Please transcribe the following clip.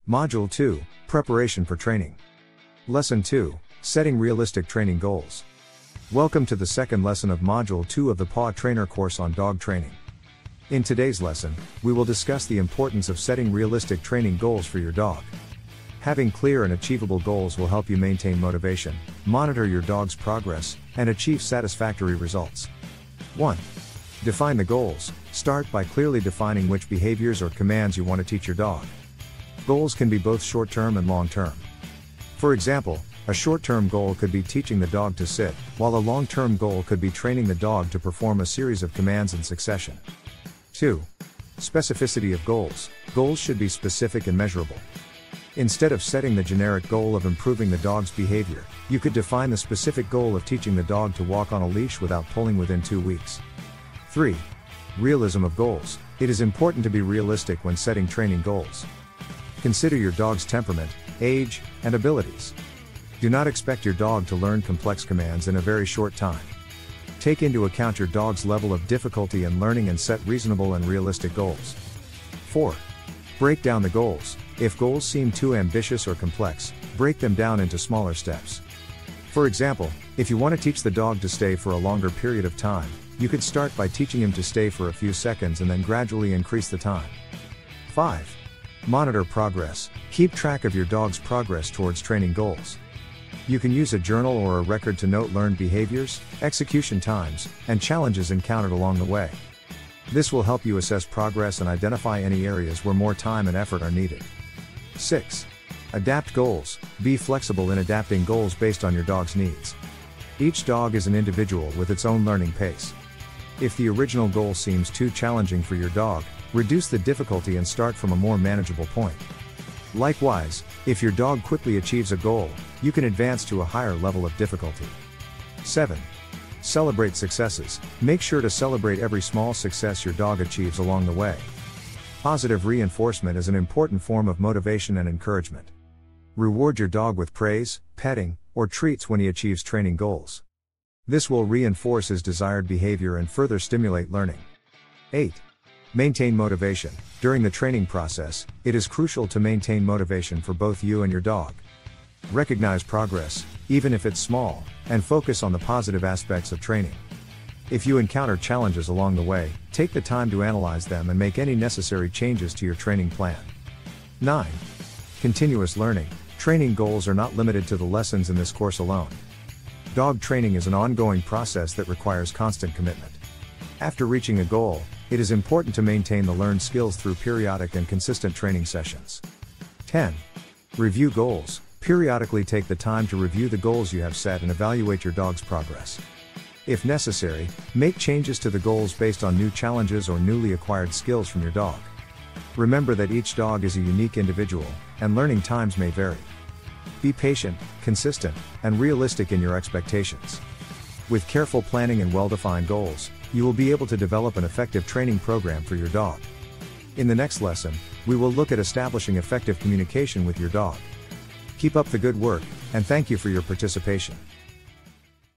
Module 2, Preparation for Training. Lesson 2, Setting Realistic Training Goals. Welcome to the second lesson of Module 2 of the PAW Trainer course on dog training. In today's lesson, we will discuss the importance of setting realistic training goals for your dog. Having clear and achievable goals will help you maintain motivation, monitor your dog's progress, and achieve satisfactory results. 1. Define the goals. Start by clearly defining which behaviors or commands you want to teach your dog. Goals can be both short-term and long-term. For example, a short-term goal could be teaching the dog to sit, while a long-term goal could be training the dog to perform a series of commands in succession. 2. Specificity of goals. Goals should be specific and measurable. Instead of setting the generic goal of improving the dog's behavior, you could define the specific goal of teaching the dog to walk on a leash without pulling within 2 weeks. 3. Realism of goals. It is important to be realistic when setting training goals. Consider your dog's temperament, age, and abilities. Do not expect your dog to learn complex commands in a very short time. Take into account your dog's level of difficulty in learning and set reasonable and realistic goals. 4. Break down the goals. If goals seem too ambitious or complex, break them down into smaller steps. For example, if you want to teach the dog to stay for a longer period of time, you could start by teaching him to stay for a few seconds and then gradually increase the time. 5. Monitor progress. Keep track of your dog's progress towards training goals. You can use a journal or a record to note learned behaviors, execution times, and challenges encountered along the way. This will help you assess progress and identify any areas where more time and effort are needed. 6. Adapt goals. Be flexible in adapting goals based on your dog's needs. Each dog is an individual with its own learning pace. If the original goal seems too challenging for your dog, reduce the difficulty and start from a more manageable point. Likewise, if your dog quickly achieves a goal, you can advance to a higher level of difficulty. 7. Celebrate successes. Make sure to celebrate every small success your dog achieves along the way. Positive reinforcement is an important form of motivation and encouragement. Reward your dog with praise, petting, or treats when he achieves training goals. This will reinforce his desired behavior and further stimulate learning. 8. Maintain motivation. During the training process, it is crucial to maintain motivation for both you and your dog. Recognize progress, even if it's small, and focus on the positive aspects of training. If you encounter challenges along the way, take the time to analyze them and make any necessary changes to your training plan. 9. Continuous learning. Training goals are not limited to the lessons in this course alone. Dog training is an ongoing process that requires constant commitment. After reaching a goal, it is important to maintain the learned skills through periodic and consistent training sessions. 10. Review goals. Periodically take the time to review the goals you have set and evaluate your dog's progress. If necessary, make changes to the goals based on new challenges or newly acquired skills from your dog. Remember that each dog is a unique individual, and learning times may vary. Be patient, consistent, and realistic in your expectations. With careful planning and well-defined goals, you will be able to develop an effective training program for your dog. In the next lesson, we will look at establishing effective communication with your dog. Keep up the good work, and thank you for your participation.